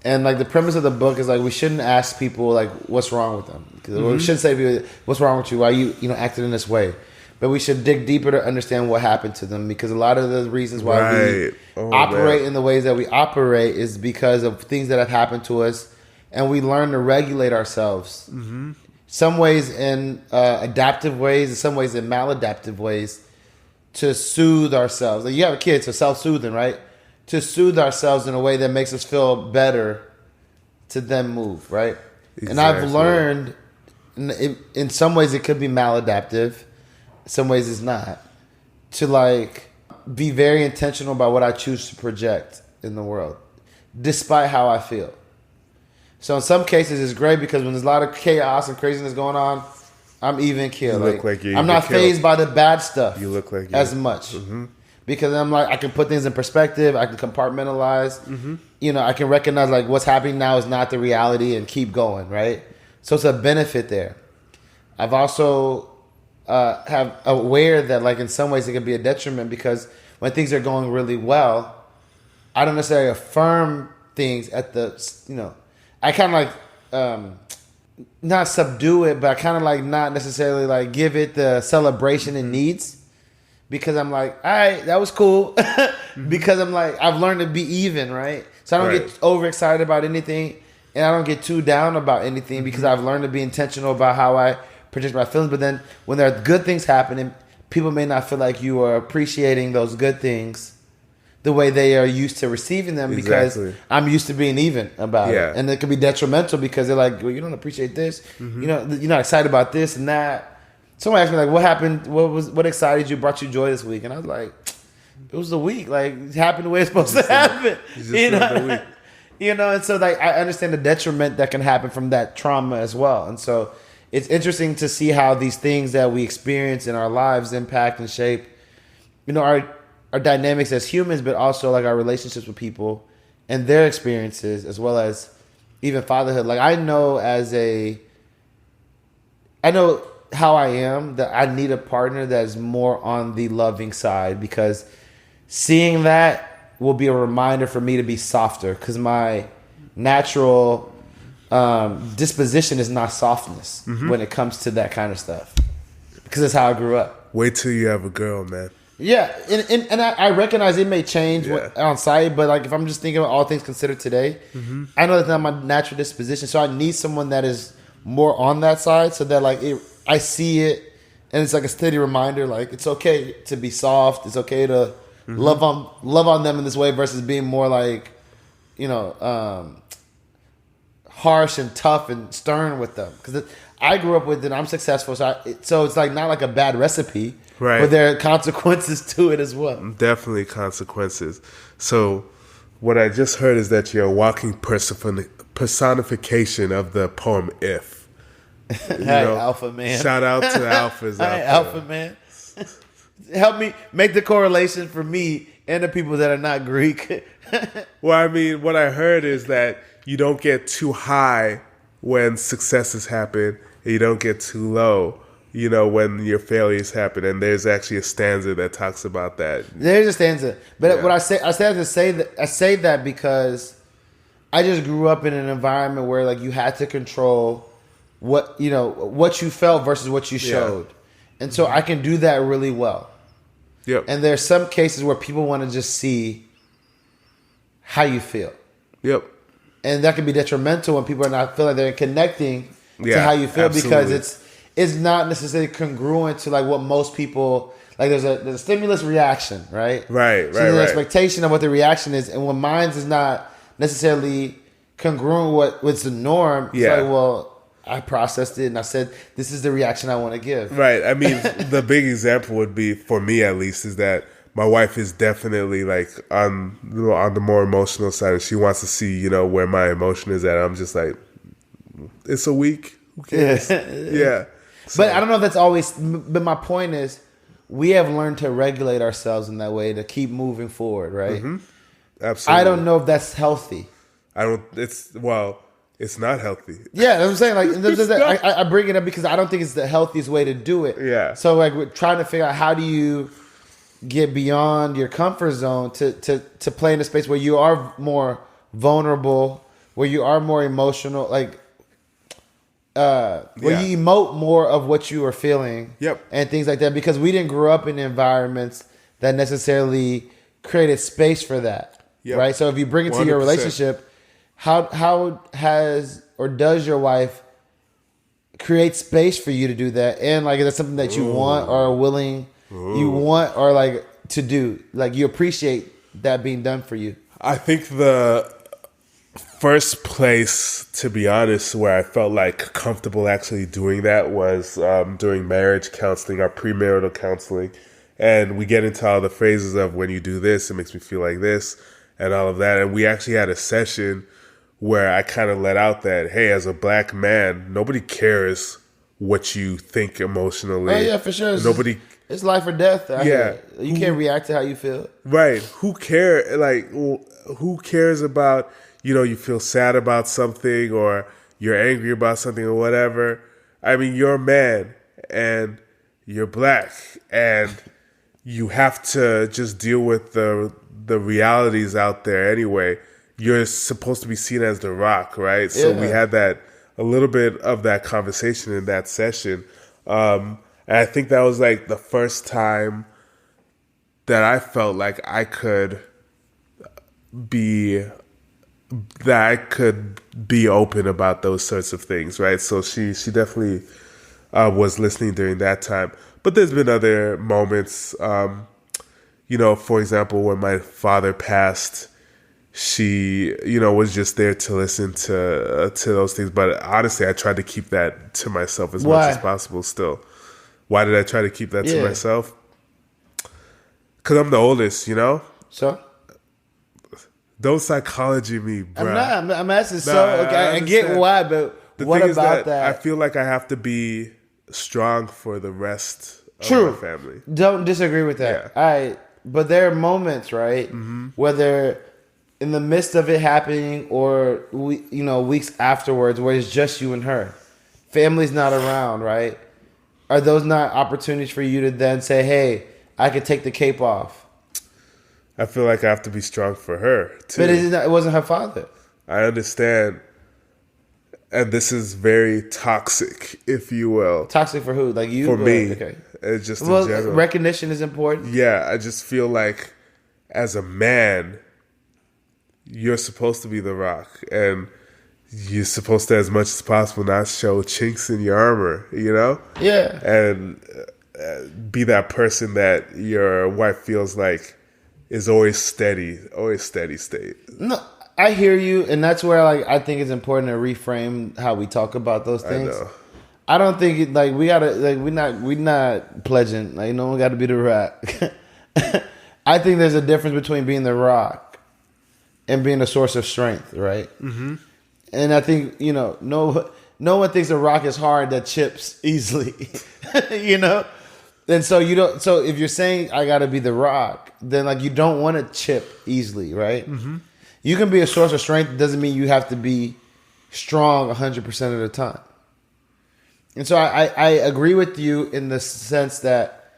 And like the premise of the book is like we shouldn't ask people like what's wrong with them. We shouldn't say to people, what's wrong with you? Why you acting in this way? But we should dig deeper to understand what happened to them because a lot of the reasons why we operate in the ways that we operate is because of things that have happened to us, and we learn to regulate ourselves. Mm-hmm. Some ways in adaptive ways, and some ways in maladaptive ways to soothe ourselves. Like you have a kid, so self-soothing, right? To soothe ourselves in a way that makes us feel better to then move, right? Exactly. And I've learned in some ways it could be maladaptive, in some ways it's not, to like be very intentional about what I choose to project in the world, despite how I feel. So in some cases it's great because when there's a lot of chaos and craziness going on, I'm even killed. I'm not fazed by the bad stuff. You look like as much. Mm-hmm. Because I'm like, I can put things in perspective. I can compartmentalize. Mm-hmm. I can recognize like what's happening now is not the reality and keep going, right? So it's a benefit there. I've also have aware that like in some ways it can be a detriment because when things are going really well, I don't necessarily affirm things at the, I kind of like not subdue it, but I kind of like not necessarily like give it the celebration it needs. Because I'm like, all right, that was cool. Because I'm like, I've learned to be even, right? So I don't get overexcited about anything, and I don't get too down about anything because I've learned to be intentional about how I project my feelings. But then when there are good things happening, people may not feel like you are appreciating those good things the way they are used to receiving them because I'm used to being even about it. And it can be detrimental because they're like, well, you don't appreciate this. Mm-hmm. You're not excited about this and that. Someone asked me like, "What happened? What excited you? Brought you joy this week?" And I was like, "It was the week. Like it happened the way it's supposed to happen." And so like I understand the detriment that can happen from that trauma as well. And so it's interesting to see how these things that we experience in our lives impact and shape, our dynamics as humans, but also like our relationships with people and their experiences, as well as even fatherhood. Like I know how I am, that I need a partner that is more on the loving side because seeing that will be a reminder for me to be softer because my natural disposition is not softness when it comes to that kind of stuff because that's how I grew up. Wait till you have a girl, man. Yeah, and I recognize it may change on site, but like if I'm just thinking about all things considered today, I know that's not my natural disposition, so I need someone that is more on that side so that like I see it and it's like a steady reminder like it's okay to be soft, it's okay to love on them in this way versus being more like, harsh and tough and stern with them. Because I grew up with it. I'm successful, so it's like not like a bad recipe, right? But there are consequences to it as well. Definitely consequences. So what I just heard is that you're a walking personification of the poem "If." Hey, Alpha Man! Shout out to the Alphas. Hey, Alpha Man! Help me make the correlation for me and the people that are not Greek. Well, I mean, what I heard is that you don't get too high when successes happen, and you don't get too low, when your failures happen. And there's actually a stanza that talks about that. There's a stanza, but what I say that because I just grew up in an environment where like you had to control what you felt versus what you showed, and so I can do that really well. Yep. And there's some cases where people want to just see how you feel. Yep. And that can be detrimental when people are not feeling they're connecting to how you feel, because it's not necessarily congruent to like what most people like. There's a stimulus reaction, right? Right. So there's an expectation of what the reaction is, and when mine is not necessarily congruent with what's the norm, it's like, well, I processed it and I said, this is the reaction I want to give. Right. I mean, the big example would be, for me at least, is that my wife is definitely like on the more emotional side, and she wants to see, where my emotion is at. I'm just like, it's a week. Who cares? Yeah. So. But I don't know if that's always, but my point is, we have learned to regulate ourselves in that way to keep moving forward, right? Mm-hmm. Absolutely. I don't know if that's healthy. It's not healthy. Yeah, I'm saying like I bring it up because I don't think it's the healthiest way to do it. Yeah. So like we're trying to figure out how do you get beyond your comfort zone to play in a space where you are more vulnerable, where you are more emotional, like where you emote more of what you are feeling. Yep. And things like that, because we didn't grow up in environments that necessarily created space for that. Yep. Right. So if you bring it to 100%. Your relationship. How has or does your wife create space for you to do that? And like, is that something that you want or are willing, you want or like to do? Like you appreciate that being done for you? I think the first place, to be honest, where I felt like comfortable actually doing that was during marriage counseling, our premarital counseling. And we get into all the phrases of, when you do this, it makes me feel like this and all of that. And we actually had a session where I kind of let out that, hey, as a black man, nobody cares what you think emotionally. Oh yeah, for sure. It's life or death. You can't react to how you feel. Right. Who cares? Like, who cares about, you feel sad about something or you're angry about something or whatever. I mean, you're a man and you're black and you have to just deal with the realities out there anyway. You're supposed to be seen as the rock, right? So we had a little bit of that conversation in that session. And I think that was like the first time that I felt like I could be open about those sorts of things, right? So she definitely was listening during that time. But there's been other moments, for example, when my father passed, she, was just there to listen to those things. But honestly, I tried to keep that to myself as much as possible still. Why did I try to keep that to myself? Because I'm the oldest, So? Don't psychology me, bro. I'm asking. I get why, but what about that? I feel like I have to be strong for the rest of my family. Don't disagree with that. Yeah. But there are moments, right, whether in the midst of it happening or weeks afterwards, where it's just you and her, family's not around, right? Are those not opportunities for you to then say, "Hey, I could take the cape off"? I feel like I have to be strong for her too. But it wasn't her father. I understand, and this is very toxic, if you will. Toxic for who? Like you? For me. Okay. It's just in general. Recognition is important. Yeah, I just feel like as a man, you're supposed to be the rock, and you're supposed to, as much as possible, not show chinks in your armor, Yeah. And be that person that your wife feels like is always steady state. No, I hear you, and that's where like I think it's important to reframe how we talk about those things. I know. I don't think it, like we gotta like we not pledging like no one got to be the rock. I think there's a difference between being the rock and being a source of strength, right? Mm-hmm. And I think no one thinks a rock is hard that chips easily, And so you don't. So if you're saying I got to be the rock, then like you don't want to chip easily, right? Mm-hmm. You can be a source of strength. Doesn't mean you have to be strong 100% of the time. And so I agree with you in the sense that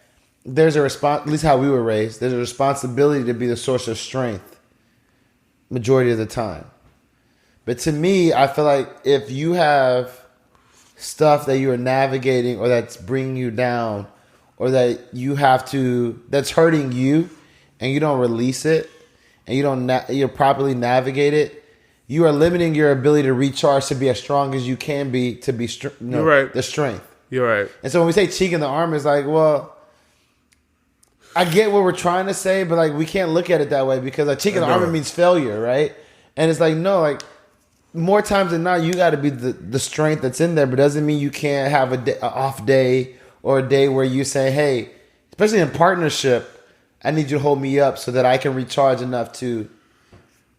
there's a response, at least how we were raised, there's a responsibility to be the source of strength majority of the time. But to me, I feel like if you have stuff that you are navigating or that's bringing you down or that you have to, that's hurting you and you don't release it and you properly navigate it, you are limiting your ability to recharge to be as strong as you can be to be You're right. the strength. You're right. And so when we say cheek in the arm, it's like, well, I get what we're trying to say, but like we can't look at it that way because a cheek in the arm means failure, right? And it's like, no, like more times than not, you got to be the strength that's in there, but doesn't mean you can't have an off day or a day where you say, hey, especially in partnership, I need you to hold me up so that I can recharge enough to.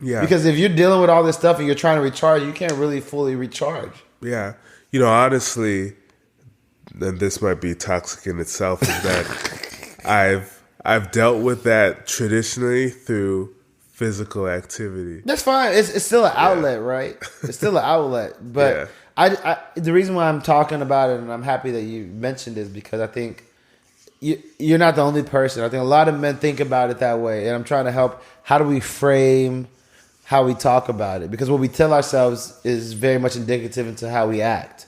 Yeah. Because if you're dealing with all this stuff and you're trying to recharge, you can't really fully recharge. Yeah. Honestly, and this might be toxic in itself, is that I've dealt with that traditionally through physical activity. That's fine. It's still an outlet, right? It's still an outlet. But I the reason why I'm talking about it and I'm happy that you mentioned it is because I think you're not the only person. I think a lot of men think about it that way. And I'm trying to help. How do we frame how we talk about it? Because what we tell ourselves is very much indicative into how we act.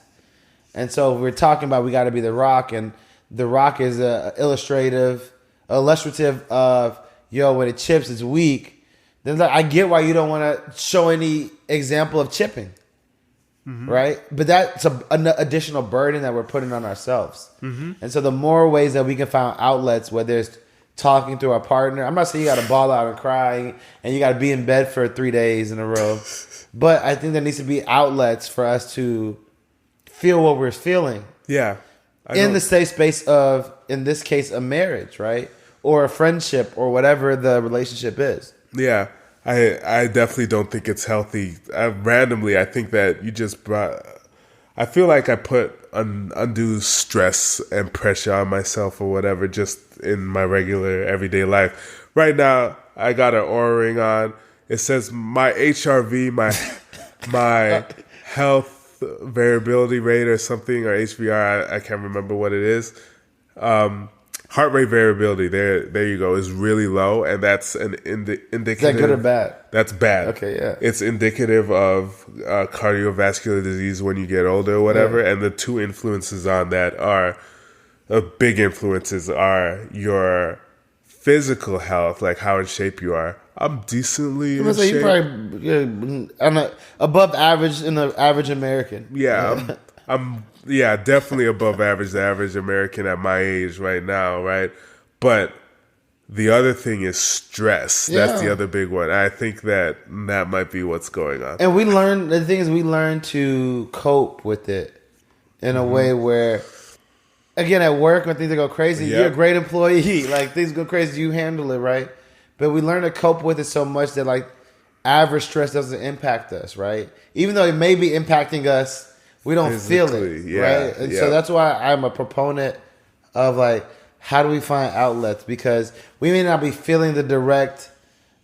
And so if we're talking about we got to be the rock, and the rock is illustrative of, when it chips, it's weak. Then I get why you don't want to show any example of chipping, right? But that's an additional burden that we're putting on ourselves. Mm-hmm. And so the more ways that we can find outlets, whether it's talking to our partner. I'm not saying you got to ball out and cry and you got to be in bed for 3 days in a row. But I think there needs to be outlets for us to feel what we're feeling. Yeah. In the safe space of, in this case, a marriage, right? Or a friendship or whatever the relationship is. Yeah. I definitely don't think it's healthy. I think that you just brought... I feel like I put undue stress and pressure on myself or whatever just in my regular everyday life. Right now, I got an Oura ring on. It says my HRV, my health variability rate or something, or HVR. I can't remember what it is. Heart rate variability, there you go, is really low, and that's an indicative. Is that good or bad? That's bad. Okay, yeah. It's indicative of cardiovascular disease when you get older or whatever, and the two influences on that are, big influences are your physical health, like how in shape you are. I'm decently in shape. You're probably above average in the average American. Yeah, I'm definitely above average, the average American at my age right now, right? But the other thing is stress. Yeah. That's the other big one. I think that might be what's going on. And we learn to cope with it in a way where, again, at work when things go crazy, you're a great employee. Like things go crazy, you handle it, right? But we learn to cope with it so much that like average stress doesn't impact us, right? Even though it may be impacting us, we don't feel it, right? And so that's why I'm a proponent of like, how do we find outlets? Because we may not be feeling the direct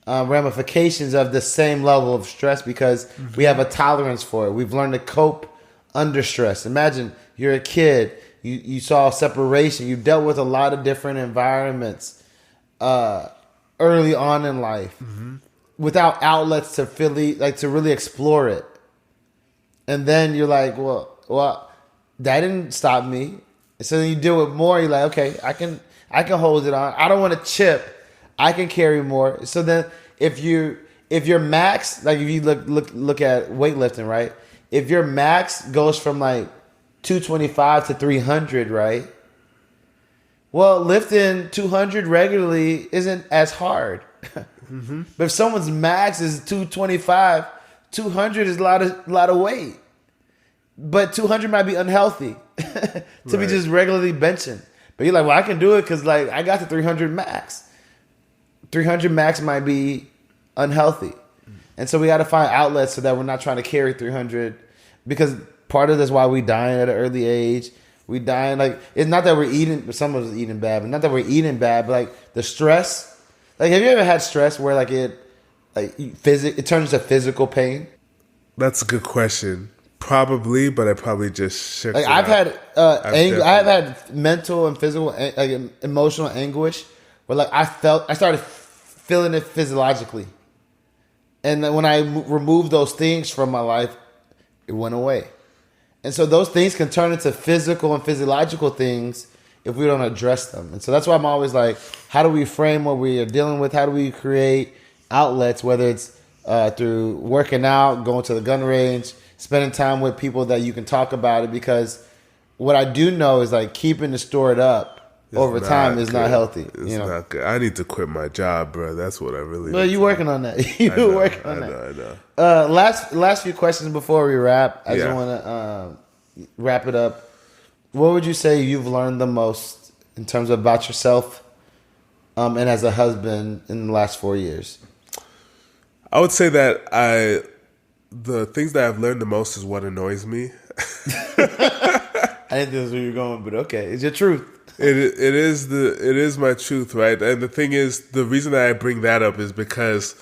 ramifications of the same level of stress because we have a tolerance for it. We've learned to cope under stress. Imagine you're a kid, you saw separation, you dealt with a lot of different environments early on in life without outlets to really explore it. And then you're like, well, that didn't stop me. So then you deal with more. You're like, okay, I can hold it on. I don't want to chip. I can carry more. So then if your max, like if you look at weightlifting, right? If your max goes from like 225 to 300, right? Well, lifting 200 regularly isn't as hard. But if someone's max is 225, 200 is a lot of weight. But 200 might be unhealthy to be just regularly benching. But you're like, well, I can do it because like I got the 300 max. 300 max might be unhealthy. And so we got to find outlets so that we're not trying to carry 300, because part of that's why we dying at an early age. We dying like, it's not that we're eating, some of us eating bad, but not that we're eating bad, but like the stress. Like, have you ever had stress where like it turns into physical pain? That's a good question. Probably, but I probably just shook like it I've out. had I've had mental and physical, like emotional anguish where like I started feeling it physiologically. And then when I removed those things from my life, it went away. And so those things can turn into physical and physiological things if we don't address them. And so that's why I'm always like, how do we frame what we are dealing with? How do we create outlets, whether it's through working out, going to the gun range, spending time with people that you can talk about it? Because what I do know is like keeping it stored up over time is not healthy. It's not good. I need to quit my job, bro. That's what I really. Well, you working on that. You working on that. I know. Last few questions before we wrap. I just want to wrap it up. What would you say you've learned the most in terms of about yourself, and as a husband in the last 4 years? I would say that the things that I've learned the most is what annoys me. I didn't think that's where you're going, but okay, it's your truth. It is my truth, right? And the thing is, the reason that I bring that up is because,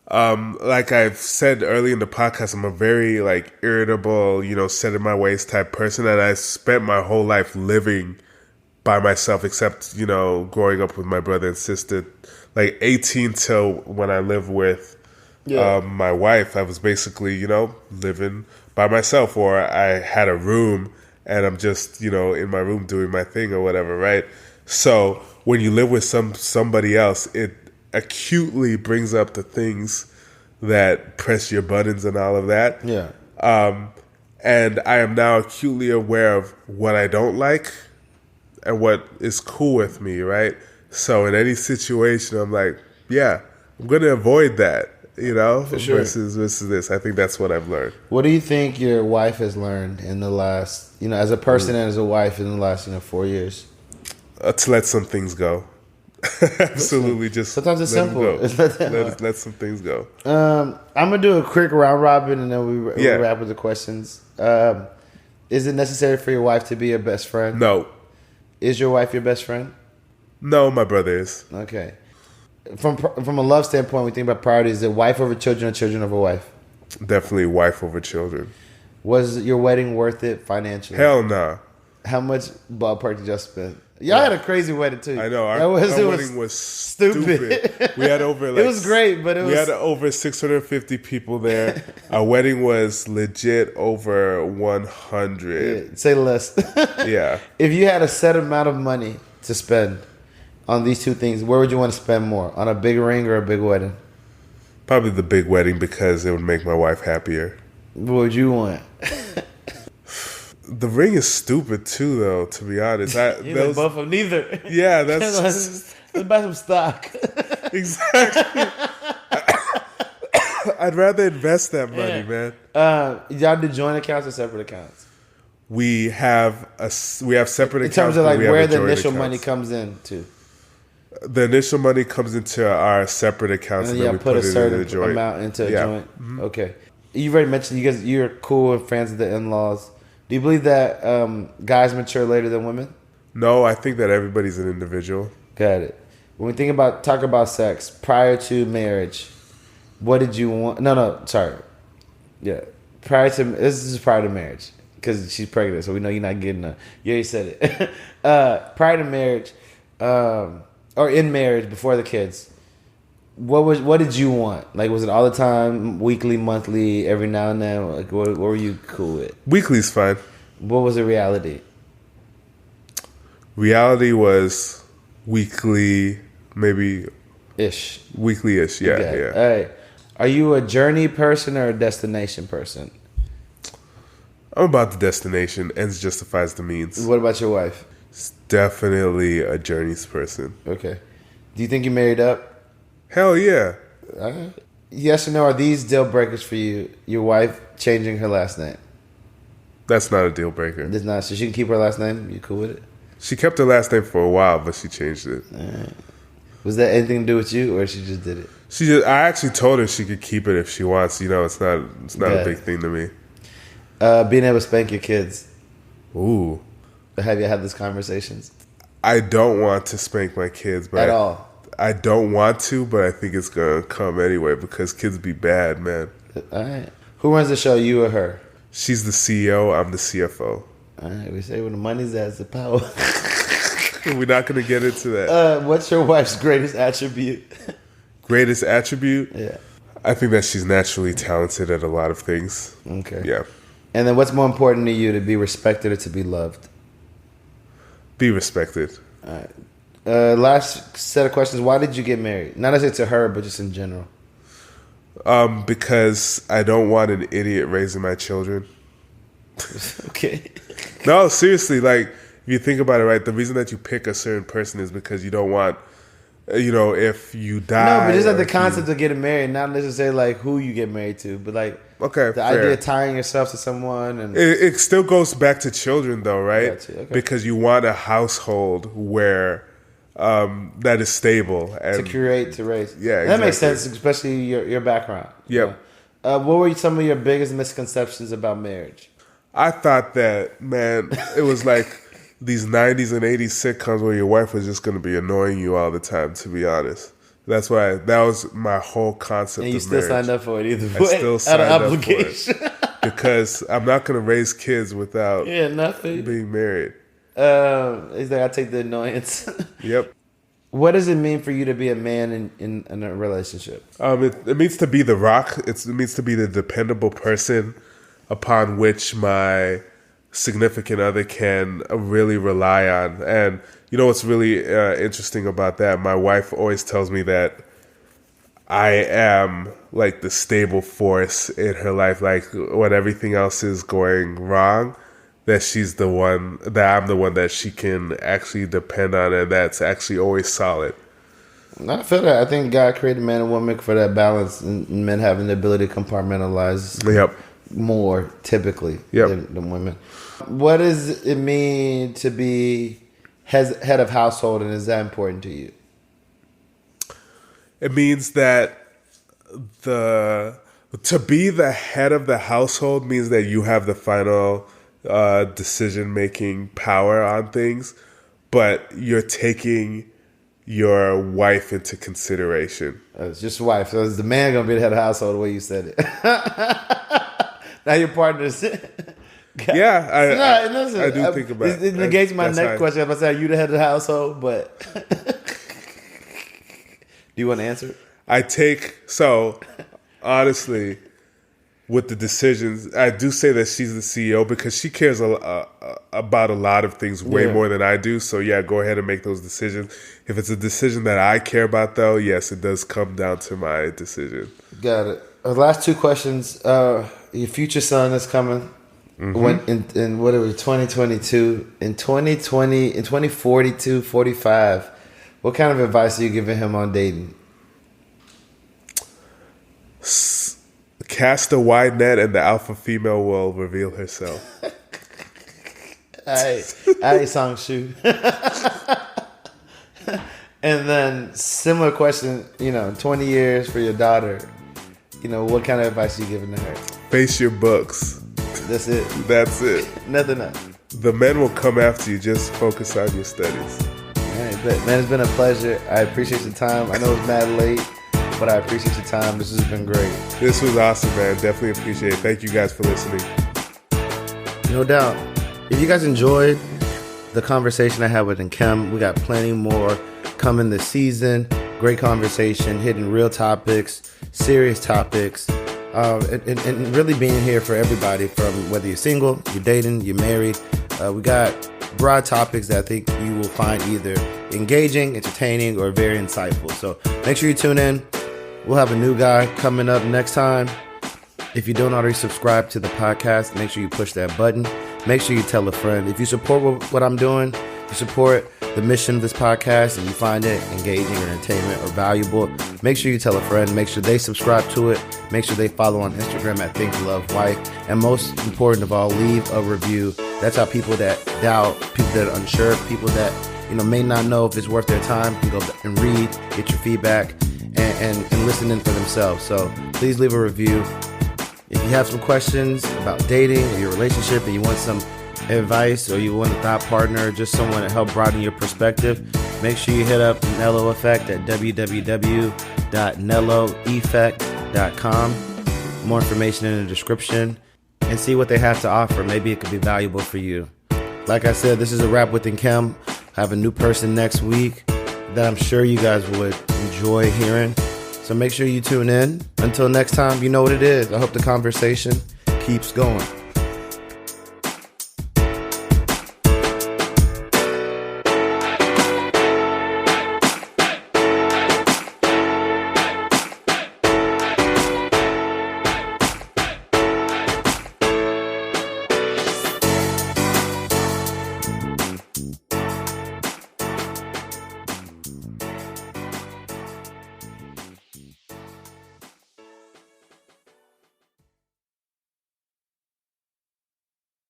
like I've said early in the podcast, I'm a very like irritable, set in my ways type person, and I spent my whole life living by myself, except growing up with my brother and sister, like 18 till when I lived with my wife. I was basically living by myself, or I had a room. And I'm just, in my room doing my thing or whatever, right? So when you live with somebody else, it acutely brings up the things that press your buttons and all of that. Yeah. And I am now acutely aware of what I don't like and what is cool with me, right? So in any situation, I'm like, yeah, I'm going to avoid that, For sure. versus this. I think that's what I've learned. What do you think your wife has learned in the last, as a person and as a wife in the last, 4 years? To let some things go. Absolutely. Just sometimes it's simple. Let some things go. I'm going to do a quick round robin and then we wrap with the questions. Is it necessary for your wife to be your best friend? No. Is your wife your best friend? No, my brother is. Okay. From a love standpoint, we think about priorities. Is it wife over children or children over wife? Definitely wife over children. Was your wedding worth it financially? Hell no. How much ballpark did y'all spend? Y'all had a crazy wedding too. I know. Our wedding was stupid. We had over it was great, but we had over 650 people there. Our wedding was legit over 100. Yeah, say less. Yeah. If you had a set amount of money to spend on these two things, where would you want to spend more? On a big ring or a big wedding? Probably the big wedding because it would make my wife happier. What would you want? The ring is stupid too, though. To be honest, both of them. Neither. Yeah, that's let's buy some stock. Exactly. I'd rather invest that money, man. Y'all do joint accounts or separate accounts? We have separate accounts. In terms of like where the initial money comes in to. The initial money comes into our separate accounts, and then we put a certain amount into a joint. Mm-hmm. Okay. You've already mentioned you're cool and friends with the in-laws. Do you believe that guys mature later than women? No, I think that everybody's an individual. Got it. When we talk about sex prior to marriage, what did you want? No, sorry. Yeah, this is prior to marriage because she's pregnant, so we know you're not getting her. You already said it. Prior to marriage, or in marriage before the kids, what did you want? Like, was it all the time, weekly, monthly, every now and then? Like, what were you cool with? Weekly's fine. What was the reality? Reality was weekly, maybe ish. Weekly-ish, yeah. Okay. Yeah. All right. Are you a journey person or a destination person? I'm about the destination. Ends justifies the means. What about your wife? It's definitely a journeys person. Okay. Do you think you married up? Hell yeah. Yes or no, are these deal breakers for you? Your wife changing her last name? That's not a deal breaker. It's not. So she can keep her last name? You cool with it? She kept her last name for a while, but she changed it. Was that anything to do with you, or she just did it? I actually told her she could keep it if she wants. You know, it's not a big thing to me. Being able to spank your kids. Ooh. Have you had these conversations? I don't want to spank my kids, but at all. I don't want to, but I think it's gonna come anyway because kids be bad, man. All right. Who runs the show, you or her? She's the CEO. I'm the CFO. All right. We say when the money's at, it's the power. We're not gonna get into that. What's your wife's greatest attribute? Greatest attribute? Yeah. I think that she's naturally talented at a lot of things. Okay. Yeah. And then what's more important to you, to be respected or to be loved? Be respected. All right. Last set of questions. Why did you get married? Not necessarily to her, but just in general. Because I don't want an idiot raising my children. Okay. No, seriously, like, if you think about it, right, the reason that you pick a certain person is because you don't want, if you die. No, but just like the concept of getting married, not necessarily like who you get married to, but like the idea of tying yourself to someone. And it still goes back to children, though, right? Okay. Because you want a household where that is stable. And to create, to raise. Yeah, exactly. That makes sense, especially your background. Yep. What were some of your biggest misconceptions about marriage? I thought that, man, it was like these 90s and 80s sitcoms where your wife was just going to be annoying you all the time, to be honest. That was my whole concept of marriage. And you still signed up for it either way? I still signed up for it. Because I'm not going to raise kids without being married. Is that I take the annoyance? Yep. What does it mean for you to be a man in a relationship? It means to be the rock. It means to be the dependable person upon which my significant other can really rely on. And you know what's really interesting about that? My wife always tells me that I am like the stable force in her life. Like when everything else is going wrong, that she's the one, that I'm the one that she can actually depend on, and that's actually always solid. I feel that. I think God created man and woman for that balance, and men having the ability to compartmentalize. Yep. More typically than women. What does it mean to be head of household, and is that important to you? It means that to be the head of the household means that you have the final decision-making power on things, but you're taking your wife into consideration. It's just wife. So is the man going to be the head of the household the way you said it? Now your partner's... Yeah, I do think about it. It negates my next question. I say, are you the head of the household? But do you want to answer? Honestly, with the decisions, I do say that she's the CEO because she cares about a lot of things way more than I do. So yeah, go ahead and make those decisions. If it's a decision that I care about, though, yes, it does come down to my decision. Got it. Last two questions. Your future son is coming. When in what are we, 2022, in 2020, in 2042, 45, what kind of advice are you giving him on dating? Cast a wide net and the alpha female will reveal herself. I song shoe. And then similar question, 20 years for your daughter, what kind of advice are you giving to her? Face your books. That's it. That's it. Nothing else. The men will come after you. Just focus on your studies. All right, man, it's been a pleasure. I appreciate your time. I know it's mad late, but I appreciate your time. This has been great. This was awesome, man. Definitely appreciate it. Thank you guys for listening. No doubt. If you guys enjoyed the conversation I had with Nkem, we got plenty more coming this season. Great conversation, hitting real topics, serious topics. And really being here for everybody, from whether you're single, you're dating, you're married. We got broad topics that I think you will find either engaging, entertaining, or very insightful. So make sure you tune in. We'll have a new guy coming up next time. If you don't already subscribe to the podcast, make sure you push that button. Make sure you tell a friend. If you support what I'm doing, you support the mission of this podcast and you find it engaging or entertainment or valuable, make sure you tell a friend. Make sure they subscribe to it. Make sure they follow on Instagram at Think Love White. And most important of all, leave a review. That's how people that doubt, people that are unsure, people that may not know if it's worth their time can go and read, get your feedback, and listen in for themselves. So please leave a review. If you have some questions about dating or your relationship and you want some advice or you want a thought partner or just someone to help broaden your perspective, make sure you hit up Nello Effect at www.nelloeffect.com. More information in the description and see what they have to offer. Maybe it could be valuable for you. Like I said, this is a wrap with Nkem. I have a new person next week that I'm sure you guys would enjoy hearing. So make sure you tune in. Until next time, you know what it is. I hope the conversation keeps going.